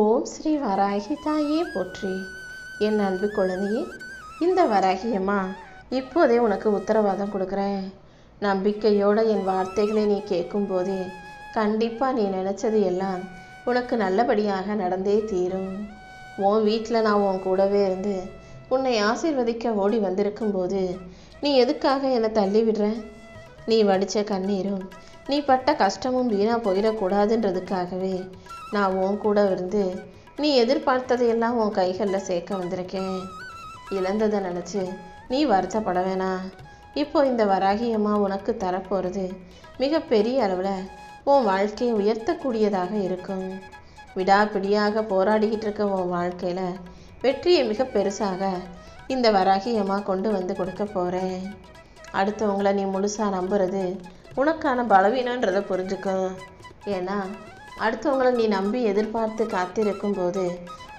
ஓம் ஸ்ரீ வராகி தாயே போற்றி. என் அன்பு குழந்தையே, இந்த வராகியம்மா இப்போதே உனக்கு உத்தரவாதம் கொடுக்குறேன். நம்பிக்கையோட என் வார்த்தைகளை நீ கேட்கும்போதே கண்டிப்பாக நீ நினச்சது எல்லாம் உனக்கு நல்லபடியாக நடந்தே தீரும். உன் வீட்டில் நான் உன் கூடவே இருந்து உன்னை ஆசீர்வதிக்க ஓடி வந்திருக்கும்போது நீ எதுக்காக என்னை தள்ளி விடுற? நீ வடித்த கண்ணீரும் நீ பட்ட கஷ்டமும் வீணாக போயிடக்கூடாதுன்றதுக்காகவே நான் உன் கூட இருந்து நீ எதிர்பார்த்ததையெல்லாம் உன் கைகளில் சேர்க்க வந்திருக்கேன். இழந்ததை நினச்சி நீ வருத்தப்பட வேணாம். இப்போ இந்த வராகியம்மா உனக்கு தரப்போகிறது மிகப்பெரிய அளவில் உன் வாழ்க்கையை உயர்த்தக்கூடியதாக இருக்கும். விடாப்பிடியாக போராடிக்கிட்டு இருக்க உன் வாழ்க்கையில் வெற்றியை மிக பெருசாக இந்த வராகியம்மா கொண்டு வந்து கொடுக்க போகிறேன். அடுத்தவங்களை நீ முழுசாக நம்புறது உனக்கான பலவீனன்றதை புரிஞ்சுக்கும். ஏன்னா அடுத்தவங்களை நீ நம்பி எதிர்பார்த்து காத்திருக்கும் போது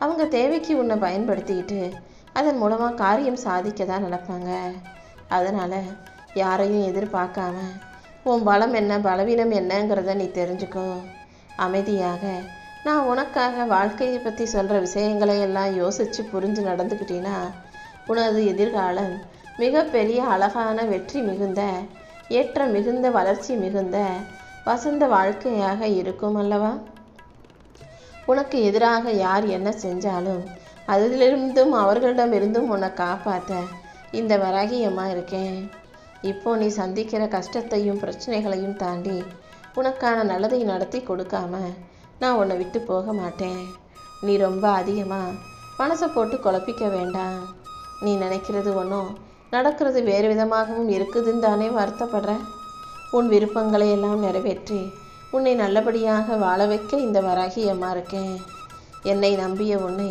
அவங்க தேவைக்கு உன்னை பயன்படுத்திக்கிட்டு அதன் மூலமாக காரியம் சாதிக்க தான் நினைப்பாங்க. அதனால் யாரையும் எதிர்பார்க்காம உன் பலம் என்ன பலவீனம் என்னங்கிறத நீ தெரிஞ்சுக்கோ. அமைதியாக நான் உனக்காக வாழ்க்கையை பற்றி சொல்கிற விஷயங்களை எல்லாம் யோசித்து புரிஞ்சு நடந்துக்கிட்டீன்னா உனது எதிர்காலம் மிகப்பெரிய அழகான வெற்றி மிகுந்த ஏற்ற மிகுந்த வளர்ச்சி மிகுந்த வசந்த வாழ்க்கையாக இருக்கும் அல்லவா? உனக்கு எதிராக யார் என்ன செஞ்சாலும் அதிலிருந்தும் அவர்களிடமிருந்தும் உன்னை காப்பாற்ற இந்த வராகியம்மா இருக்கேன். இப்போ நீ சந்திக்கிற கஷ்டத்தையும் பிரச்சனைகளையும் தாண்டி உனக்கான நல்லதை நடத்தி கொடுக்காம நான் உன்னை விட்டு போக மாட்டேன். நீ ரொம்ப அதிகமாக மனசை போட்டு குழப்பிக்க வேண்டாம். நீ நினைக்கிறது ஒன்றும் நடக்கிறது வேறு விதமாகவும் இருக்குதுன்னு தானே வருத்தப்படுற. உன் விருப்பங்களை எல்லாம் நிறைவேற்றி உன்னை நல்லபடியாக வாழ வைக்க இந்த வராகியம்மா இருக்கேன். என்னை நம்பிய உன்னை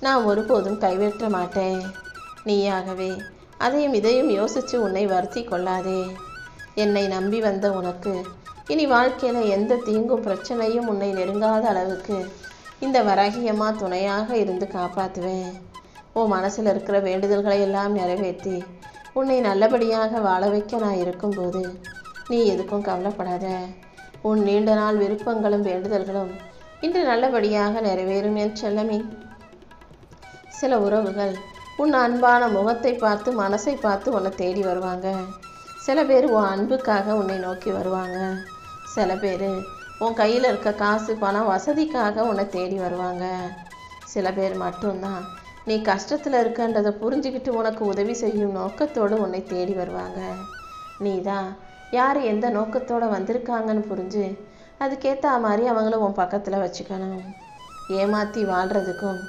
நான் ஒருபோதும் கைவிட்ட மாட்டேன். நீயாகவே அதையும் இதையும் யோசித்து உன்னை வருத்தி கொள்ளாதே. என்னை நம்பி வந்த உனக்கு இனி வாழ்க்கையில் எந்த தீங்கும் பிரச்சனையும் உன்னை நெருங்காத அளவுக்கு இந்த வராகியம்மா துணையாக இருந்து காப்பாற்றுவேன். உன் மனசில் இருக்கிற வேண்டுதல்களை எல்லாம் நிறைவேற்றி உன்னை நல்லபடியாக வாழ வைக்க நான் இருக்கும்போது நீ எதுக்கும் கவலைப்படாத. உன் நீண்ட நாள் விருப்பங்களும் வேண்டுதல்களும் இன்று நல்லபடியாக நிறைவேறும் என் செல்லமே. சில உறவுகள் உன் அன்பான முகத்தை பார்த்து மனசை பார்த்து உன்னை தேடி வருவாங்க. சில பேர் உன் அன்புக்காக உன்னை நோக்கி வருவாங்க. சில பேர் உன் கையில் இருக்க காசு பணம் வசதிக்காக உன்னை தேடி வருவாங்க. சில பேர் மட்டும்தான் நீ கஷ்டத்தில் இருக்கன்றதை புரிஞ்சுக்கிட்டு உனக்கு உதவி செய்யும் நோக்கத்தோடு உன்னை தேடி வருவாங்க. நீ தான் யார் எந்த நோக்கத்தோடு வந்திருக்காங்கன்னு புரிஞ்சு அதுக்கேற்ற மாதிரி அவங்கள உன் பக்கத்தில் வச்சுக்கணும். ஏமாற்றி வாழ்கிறதுக்கும்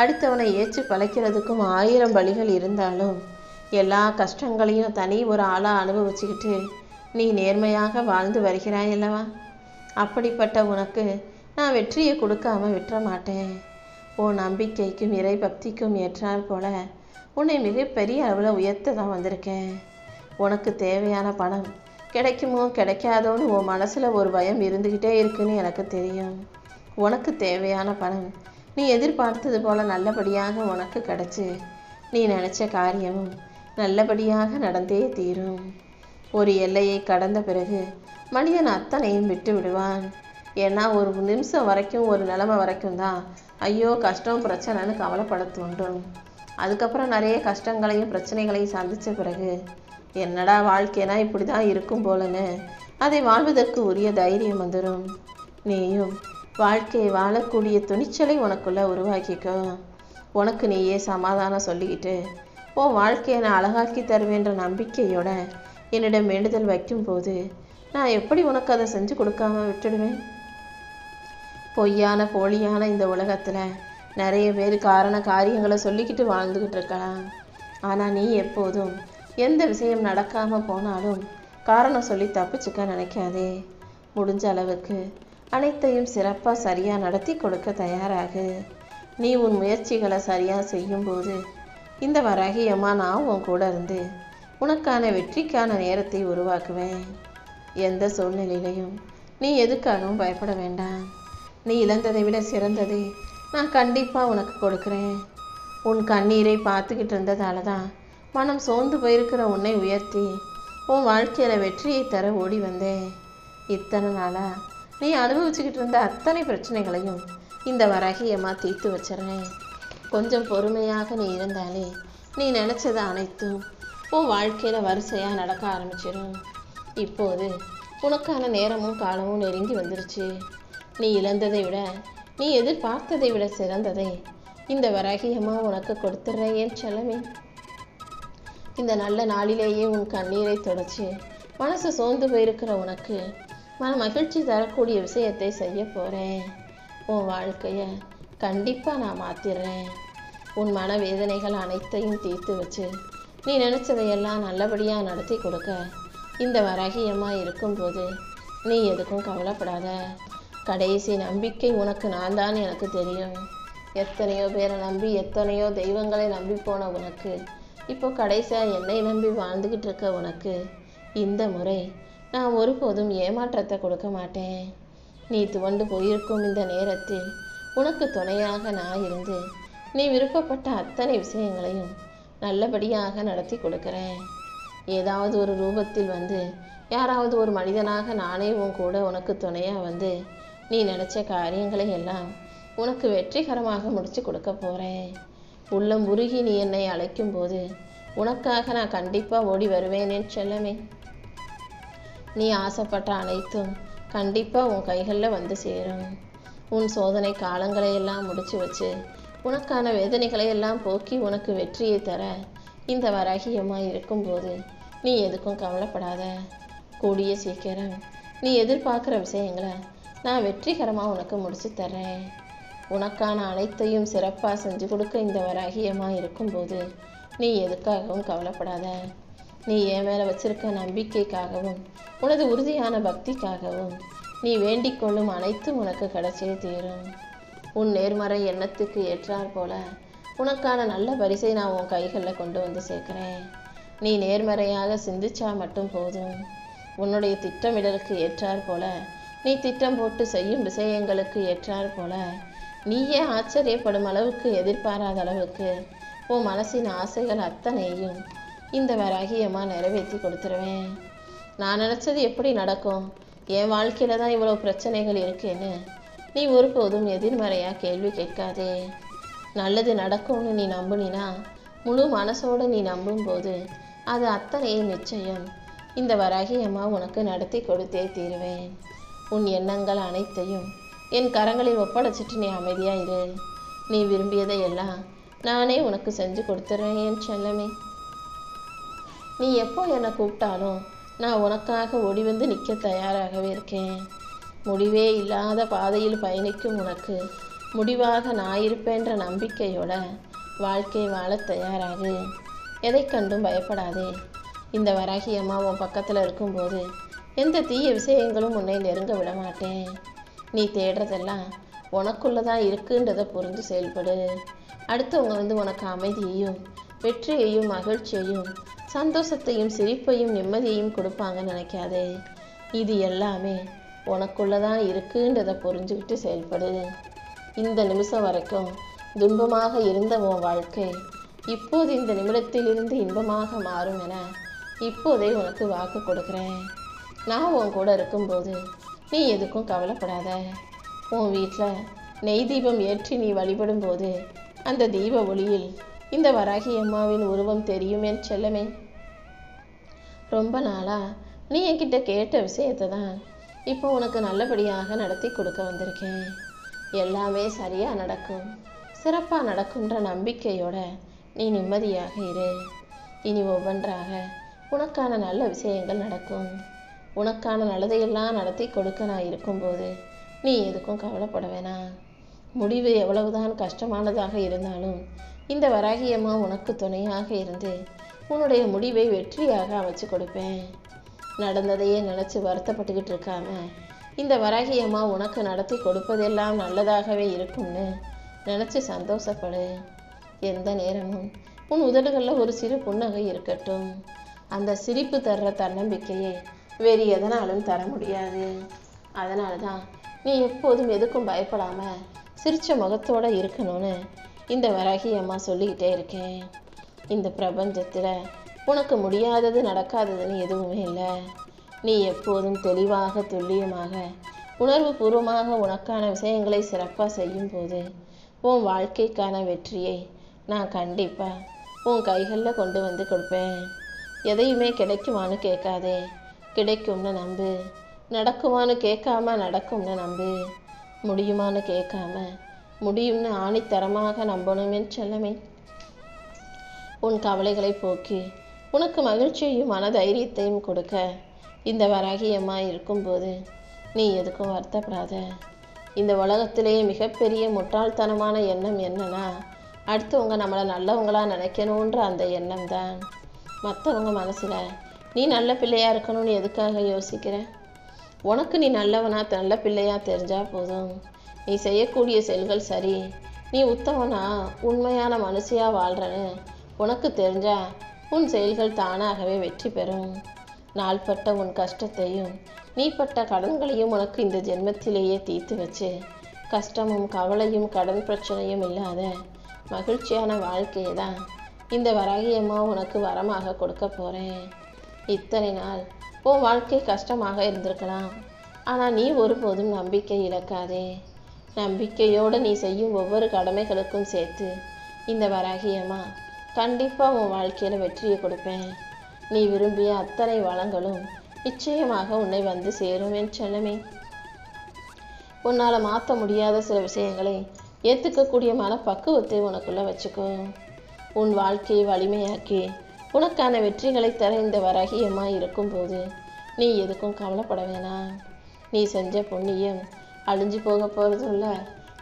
அடுத்தவனை ஏற்றி பழைக்கிறதுக்கும் 1000 வழிகள் இருந்தாலும் எல்லா கஷ்டங்களையும் தனி ஒரு ஆளாக அனுபவிச்சுக்கிட்டு நீ நேர்மையாக வாழ்ந்து வருகிறாய் அல்லவா? அப்படிப்பட்ட உனக்கு நான் வெற்றியை கொடுக்காம விட்டுற மாட்டேன். உன் நம்பிக்கைக்கும் இறை பக்திக்கும் ஏற்றால் போல உன்னை மிகப்பெரிய அளவில் உயர்த்த தான் வந்திருக்கேன். உனக்கு தேவையான பணம் கிடைக்குமோ கிடைக்காதோன்னு உன் மனசில் ஒரு பயம் இருந்துக்கிட்டே இருக்குன்னு எனக்கு தெரியும். உனக்கு தேவையான பணம் நீ எதிர்பார்த்தது போல் நல்லபடியாக உனக்கு கிடச்சி நீ நினச்ச காரியமும் நல்லபடியாக நடந்தே தீரும். ஒரு எல்லையை கடந்த பிறகு மனிதன் அத்தனையும் விட்டு விடுவான். ஏன்னா ஒரு நிமிஷம் வரைக்கும் ஒரு நிலைமை வரைக்கும் தான் ஐயோ கஷ்டம் பிரச்சனைன்னு கவலைப்பட தோன்றும். அதுக்கப்புறம் நிறைய கஷ்டங்களையும் பிரச்சனைகளையும் சந்தித்த பிறகு என்னடா வாழ்க்கைனா இப்படி தான் இருக்கும் போலன்னு அதை வாழ்வதற்கு உரிய தைரியம் வந்துடும். நீயும் வாழ்க்கையை வாழக்கூடிய துணிச்சலை உனக்குள்ளே உருவாக்கிக்கோ. உனக்கு நீயே சமாதானம் சொல்லிக்கிட்டு உன் வாழ்க்கையை நான் அழகாக்கி தருவேன்ற நம்பிக்கையோட என்னிடம் வேண்டுதல் வைக்கும்போது நான் எப்படி உனக்கு அதை செஞ்சு கொடுக்காம விட்டுடுவேன்? பொய்யான போலியான இந்த உலகத்தில் நிறைய பேர் காரியங்களை சொல்லிக்கிட்டு வாழ்ந்துக்கிட்டு இருக்கலாம். ஆனால் நீ எப்போதும் எந்த விஷயம் நடக்காமல் போனாலும் காரணம் சொல்லி தப்பிச்சுக்க நினைக்காதே. முடிஞ்ச அளவுக்கு அனைத்தையும் சிறப்பாக சரியாக நடத்தி கொடுக்க தயாராகு. நீ உன் முயற்சிகளை சரியாக செய்யும்போது இந்த வராகியம்மா நான் உன் கூட இருந்து உனக்கான வெற்றிக்கான நேரத்தை உருவாக்குவேன். எந்த சூழ்நிலையிலையும் நீ எதுக்காகவும் பயப்பட வேண்டாம். நீ இழந்ததை விட சிறந்ததை நான் கண்டிப்பாக உனக்கு கொடுக்குறேன். உன் கண்ணீரை பார்த்துக்கிட்டு இருந்ததால தான் மனம் சோர்ந்து போயிருக்கிற உன்னை உயர்த்தி உன் வாழ்க்கையில் வெற்றியை தர ஓடி வந்தேன். இத்தனை நாளாக நீ அனுபவிச்சுக்கிட்டு இருந்த அத்தனை பிரச்சனைகளையும் இந்த வராகியம்மா தீர்த்து வச்சிடறேன். கொஞ்சம் பொறுமையாக நீ இருந்தாலே நீ நினச்சது அனைத்தும் உன் வாழ்க்கையில் வரிசையாக நடக்க ஆரம்பிச்சிடும். இப்போது உனக்கான நேரமும் காலமும் நெருங்கி வந்துருச்சு. நீ இழந்ததை விட நீ எதிர்பார்த்ததை விட சிறந்ததை இந்த வராகியம்மா உனக்கு கொடுத்துட்றேன் என் செல்லமே. இந்த நல்ல நாளிலேயே உன் கண்ணீரை தொடச்சி மனசு சோர்ந்து போயிருக்கிற உனக்கு மன மகிழ்ச்சி தரக்கூடிய விஷயத்தை செய்ய போகிறேன். உன் வாழ்க்கையை கண்டிப்பாக நான் மாற்றிடுறேன். உன் மனவேதனைகள் அனைத்தையும் தீர்த்து வச்சு நீ நினச்சதையெல்லாம் நல்லபடியாக நடத்தி கொடுக்க இந்த வராகியம்மா இருக்கும்போது நீ எதுக்கும் கவலைப்படாத. கடைசி நம்பிக்கை உனக்கு நான் தான் எனக்கு தெரியும். எத்தனையோ பேரை நம்பி எத்தனையோ தெய்வங்களை நம்பி போன உனக்கு இப்போ கடைசியாக என்னை நம்பி வாழ்ந்துக்கிட்டு இருக்க உனக்கு இந்த முறை நான் ஒருபோதும் ஏமாற்றத்தை கொடுக்க மாட்டேன். நீ துவண்டு போயிருக்கும் இந்த நேரத்தில் உனக்கு துணையாக நான் இருந்து நீ விருப்பப்பட்ட அத்தனை விஷயங்களையும் நல்லபடியாக நடத்தி கொடுக்குறேன். ஏதாவது ஒரு ரூபத்தில் வந்து யாராவது ஒரு மனிதனாக நானே உன் கூட உனக்கு துணையாக வந்து நீ நினச்ச காரியங்களை எல்லாம் உனக்கு வெற்றிகரமாக முடித்து கொடுக்க போகிறேன். உள்ளம் உருகி நீ என்னை அழைக்கும் போது உனக்காக நான் கண்டிப்பாக ஓடி வருவேனே செல்லமே. நீ ஆசைப்பட்ட அனைத்தும் கண்டிப்பாக உன் கைகளில் வந்து சேரும். உன் சோதனை காலங்களை எல்லாம் முடிச்சு வச்சு உனக்கான வேதனைகளை எல்லாம் போக்கி உனக்கு வெற்றியை தர இந்த வராகியம்மா இருக்கும்போது நீ எதுக்கும் கவலைப்படாத. கூடிய சீக்கிரம் நீ எதிர்பார்க்குற விஷயங்களை நான் வெற்றிகரமாக உனக்கு முடிச்சு தர்றேன். உனக்கான அனைத்தையும் சிறப்பாக செஞ்சு கொடுக்க இந்த வராகியம்மா இருக்கும்போது நீ எதுக்காகவும் கவலைப்படாத. நீ என் மேலே வச்சிருக்க நம்பிக்கைக்காகவும் உனது உறுதியான பக்திக்காகவும் நீ வேண்டிக் கொள்ளும் அனைத்தும் உனக்கு கிடைச்சே தீரும். உன் நேர்மறை எண்ணத்துக்கு ஏற்றாற் போல உனக்கான நல்ல பரிசை நான் உன் கைகளில் கொண்டு வந்து சேர்க்குறேன். நீ நேர்மறையாக சிந்திச்சா மட்டும் போதும். உன்னுடைய திட்டமிடலுக்கு ஏற்றாற் போல நீ திட்டம் போட்டு செய்யும் விஷயங்களுக்கு ஏற்றாற் போல நீயே ஆச்சரியப்படும் அளவுக்கு எதிர்பாராத அளவுக்கு உன் மனசின் ஆசைகள் அத்தனையும் இந்த வராகியம்மா நிறைவேற்றி கொடுத்துருவேன். நான் நினச்சது எப்படி நடக்கும், என் வாழ்க்கையில் தான் இவ்வளோ பிரச்சனைகள் இருக்கேன்னு நீ ஒருபோதும் எதிர்மறையாக கேள்வி கேட்காதே. நல்லது நடக்கும்னு நீ நம்புனினா முழு மனசோடு நீ நம்பும்போது அது அத்தனையும் நிச்சயம் இந்த வராகியம்மா உனக்கு நடத்தி கொடுத்தே தீருவேன். உன் எண்ணங்கள் அனைத்தையும் என் கரங்களில் ஒப்படைச்சிட்டு நீ அமைதியாக இரு. நீ விரும்பியதை எல்லாம் நானே உனக்கு செஞ்சு கொடுத்துட்றேன் என் செல்லமே. நீ எப்போ என்னை கூப்பிட்டாலும் நான் உனக்காக ஓடி வந்து நிற்க தயாராகவே இருக்கேன். முடிவே இல்லாத பாதையில் பயணிக்கும் உனக்கு முடிவாக நான் இருப்பேன்ற நம்பிக்கையோட வாழ்க்கை வாழ தயாராகு. எதை கண்டும் பயப்படாதே. இந்த வராகியம்மா உன் பக்கத்தில் இருக்கும்போது எந்த தீய விஷயங்களும் உன்னை நெருங்க விட மாட்டேன். நீ தேடுறதெல்லாம் உனக்குள்ளதான் இருக்குன்றதை புரிஞ்சு செயல்படு. அடுத்தவங்க வந்து உனக்கு அமைதியையும் வெற்றியையும் மகிழ்ச்சியையும் சந்தோஷத்தையும் சிரிப்பையும் நிம்மதியையும் கொடுப்பாங்கன்னு நினைக்காதே. இது எல்லாமே உனக்குள்ளதான் இருக்குன்றதை புரிஞ்சுக்கிட்டு செயல்படு. இந்த நிமிஷம் வரைக்கும் துன்பமாக இருந்த உன் வாழ்க்கை இப்போது இந்த நிமிடத்திலிருந்து இன்பமாக மாறும் என இப்போதே உனக்கு வாக்கு கொடுக்குறேன். நான் உன் கூட இருக்கும்போது நீ எதுக்கும் கவலைப்படாத. உன் வீட்டில் நெய் தீபம் ஏற்றி நீ வழிபடும் போது அந்த தீப ஒளியில் இந்த வராகியம்மாவின் உருவம் தெரியுமே செல்லமே. ரொம்ப நாளாக நீ என்கிட்ட கேட்ட விஷயத்தை தான் இப்போ உனக்கு நல்லபடியாக நடத்தி கொடுக்க வந்திருக்கேன். எல்லாமே சரியாக நடக்கும், சிறப்பாக நடக்கும்ன்ற நம்பிக்கையோட நீ நிம்மதியாக இரு. இனி ஒவ்வொன்றாக உனக்கான நல்ல விஷயங்கள் நடக்கும். உனக்கான நல்லதையெல்லாம் நடத்தி கொடுக்க நான் இருக்கும்போது நீ எதுக்கும் கவலைப்பட வேணாம். முடிவு எவ்வளவுதான் கஷ்டமானதாக இருந்தாலும் இந்த வராகியம்மா உனக்கு துணையாக இருந்து உன்னுடைய முடிவை வெற்றியாக அமைச்சு கொடுப்பேன். நடந்ததையே நினச்சி வருத்தப்பட்டுக்கிட்டு இருக்காம இந்த வராகியம்மா உனக்கு நடத்தி கொடுப்பதெல்லாம் நல்லதாகவே இருக்கும்னு நினச்சி சந்தோஷப்படு. எந்த நேரமும் உன் உதடுகளில் ஒரு சிறு புன்னகை இருக்கட்டும். அந்த சிரிப்பு தர்ற தன்னம்பிக்கையை வேறு எதனாலும் தர முடியாது. அதனால தான் நீ எப்போதும் எதுக்கும் பயப்படாமல் சிரிச்ச முகத்தோடு இருக்கணும்னு இந்த வராகியம்மா சொல்லிக்கிட்டே இருக்கேன். இந்த பிரபஞ்சத்தில் உனக்கு முடியாதது நடக்காததுன்னு எதுவுமே இல்லை. நீ எப்போதும் தெளிவாக துல்லியமாக உணர்வு பூர்வமாக உனக்கான விஷயங்களை சிறப்பாக செய்யும் போது உன் வாழ்க்கைக்கான வெற்றியை நான் கண்டிப்பாக உன் கைகளில் கொண்டு வந்து கொடுப்பேன். எதையுமே கிடைக்குமான்னு கேட்காதே, கிடைக்கும்னு நம்பு. நடக்குமான்னு கேட்காம நடக்கும்னு நம்பு. முடியுமான்னு கேட்காம முடியும்னு ஆணித்தரமாக நம்பணுமே செல்லமே. உன் கவலைகளை போக்கி உனக்கு மகிழ்ச்சியையும் மனதைரியத்தையும் கொடுக்க இந்த வராகி அம்மா இருக்கும்போது நீ எதுக்கும் வருத்தப்படாத. இந்த உலகத்திலேயே மிகப்பெரிய முட்டாள்தனமான எண்ணம் என்னன்னா, அடுத்தவங்க நம்மளை நல்லவங்களா நினைக்கணுன்ற அந்த எண்ணம் தான். மற்றவங்க மனசில் நீ நல்ல பிள்ளையாக இருக்கணும்னு எதுக்காக யோசிக்கிற? உனக்கு நீ நல்லவனா நல்ல பிள்ளையாக தெரிஞ்சால் போதும். நீ செய்யக்கூடிய செயல்கள் சரி, நீ உத்தமனா உண்மையான மனுஷியாக வாழ்கிறன்னு உனக்கு தெரிஞ்சா உன் செயல்கள் தானாகவே வெற்றி பெறும். நாள்பட்ட உன் கஷ்டத்தையும் நீ பட்ட கடன்களையும் உனக்கு இந்த ஜென்மத்திலேயே தீர்த்து வச்சு கஷ்டமும் கவலையும் கடன் பிரச்சனையும் இல்லாத மகிழ்ச்சியான வாழ்க்கையை தான் இந்த வராகி அம்மா உனக்கு வரமாக கொடுக்க போகிறேன். இத்தனை நாள் உன் வாழ்க்கை கஷ்டமாக இருந்திருக்கலாம், ஆனால் நீ ஒருபோதும் நம்பிக்கை இழக்காதே. நம்பிக்கையோடு நீ செய்யும் ஒவ்வொரு கடமைகளுக்கும் சேர்த்து இந்த வராகி அம்மா கண்டிப்பாக உன் வாழ்க்கையில் வெற்றியை கொடுப்பேன். நீ விரும்பிய அத்தனை வளங்களும் நிச்சயமாக உன்னை வந்து சேரும் என் செல்லமே. உன்னால் மாற்ற முடியாத சில விஷயங்களை ஏற்றுக்கக்கூடிய மனப்பக்குவத்தை உனக்குள்ளே வச்சுக்கோ. உன் வாழ்க்கையை வலிமையாக்கி உனக்கான வெற்றிகளை தர இந்த வராகி அம்மா இருக்கும்போது நீ எதுக்கும் கவலைப்பட வேணாம். நீ செஞ்ச புண்ணியம் அழிஞ்சு போக போகிறதும் இல்லை,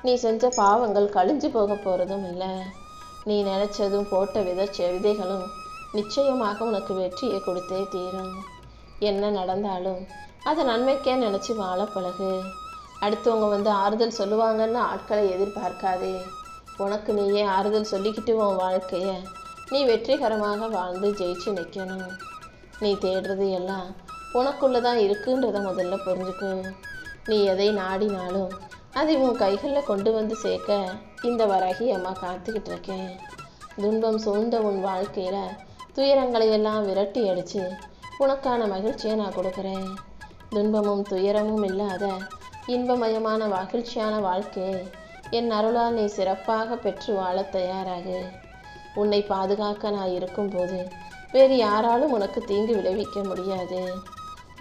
நீ செஞ்ச பாவங்கள் கழிஞ்சு போக போகிறதும் இல்லை. நீ நினச்சதும் போட்ட விதைகளும் நிச்சயமாக உனக்கு வெற்றியை கொடுத்தே தீரும். என்ன நடந்தாலும் அதை நன்மைக்கே நினச்சி வாழ பழகு. அடுத்தவங்க வந்து ஆறுதல் சொல்லுவாங்கன்னு ஆட்களை எதிர்பார்க்காதே. உனக்கு நீயே ஆறுதல் சொல்லிக்கிட்டு உன் வாழ்க்கையை நீ வெற்றிகரமாக வாழ்ந்து ஜெயிச்சு நிற்கணும். நீ தேடுறது எல்லாம் உனக்குள்ளே தான் இருக்குன்றதை முதல்ல புரிஞ்சுக்கோ. நீ எதை நாடினாலும் அதை உன் கைகளில் கொண்டு வந்து சேர்க்க இந்த வராகி அம்மா காத்துக்கிட்டு இருக்கேன். துன்பம் சூழ்ந்த உன் வாழ்க்கையில் துயரங்களை எல்லாம் விரட்டி அடித்து உனக்கான மகிழ்ச்சியை நான் கொடுக்குறேன். துன்பமும் துயரமும் இல்லாத இன்பமயமான மகிழ்ச்சியான வாழ்க்கையை என் அருளால் நீ சிறப்பாக பெற்று வாழ தயாராகு. உன்னை பாதுகாக்க நான் இருக்கும்போது வேறு யாராலும் உனக்கு தீங்கு விளைவிக்க முடியாது.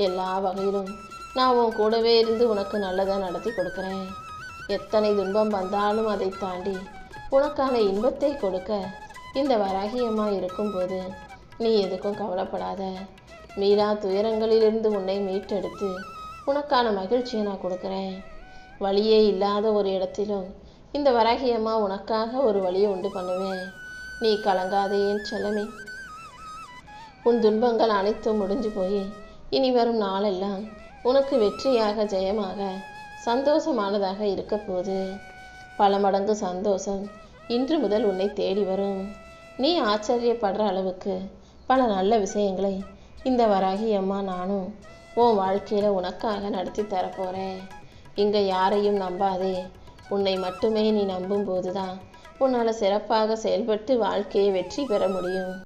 எல்லா வகையிலும் நான் உன் கூடவே இருந்து உனக்கு நல்லதாக நடத்தி கொடுக்குறேன். எத்தனை துன்பம் வந்தாலும் அதை தாண்டி உனக்கான இன்பத்தை கொடுக்க இந்த வராகி அம்மா இருக்கும்போது நீ எதுக்கும் கவலைப்படாத. மீளா துயரங்களிலிருந்து உன்னை மீட்டெடுத்து உனக்கான மகிழ்ச்சியை நான் கொடுக்குறேன். வழியே இல்லாத ஒரு இடத்திலும் இந்த வராகி அம்மா உனக்காக ஒரு வழியை உண்டு பண்ணுவேன். நீ கலங்காதே என் செல்லமே. உன் துன்பங்கள் அனைத்தும் முடிஞ்சு போய் இனி வரும் நாளெல்லாம் உனக்கு வெற்றியாக ஜெயமாக சந்தோஷமானதாக இருக்க போது. பல மடங்கு சந்தோஷம் இன்று முதல் உன்னை தேடி வரும். நீ ஆச்சரியப்படுற அளவுக்கு பல நல்ல விஷயங்களை இந்த வராகி அம்மா நானும் உன் வாழ்க்கையில் உனக்காக நடத்தி தரப்போகிறேன். இங்கே யாரையும் நம்பாதே. உன்னை மட்டுமே நீ நம்பும்போது தான் உன்னால் சிறப்பாக செயல்பட்டு வாழ்க்கையை வெற்றி பெற முடியும்.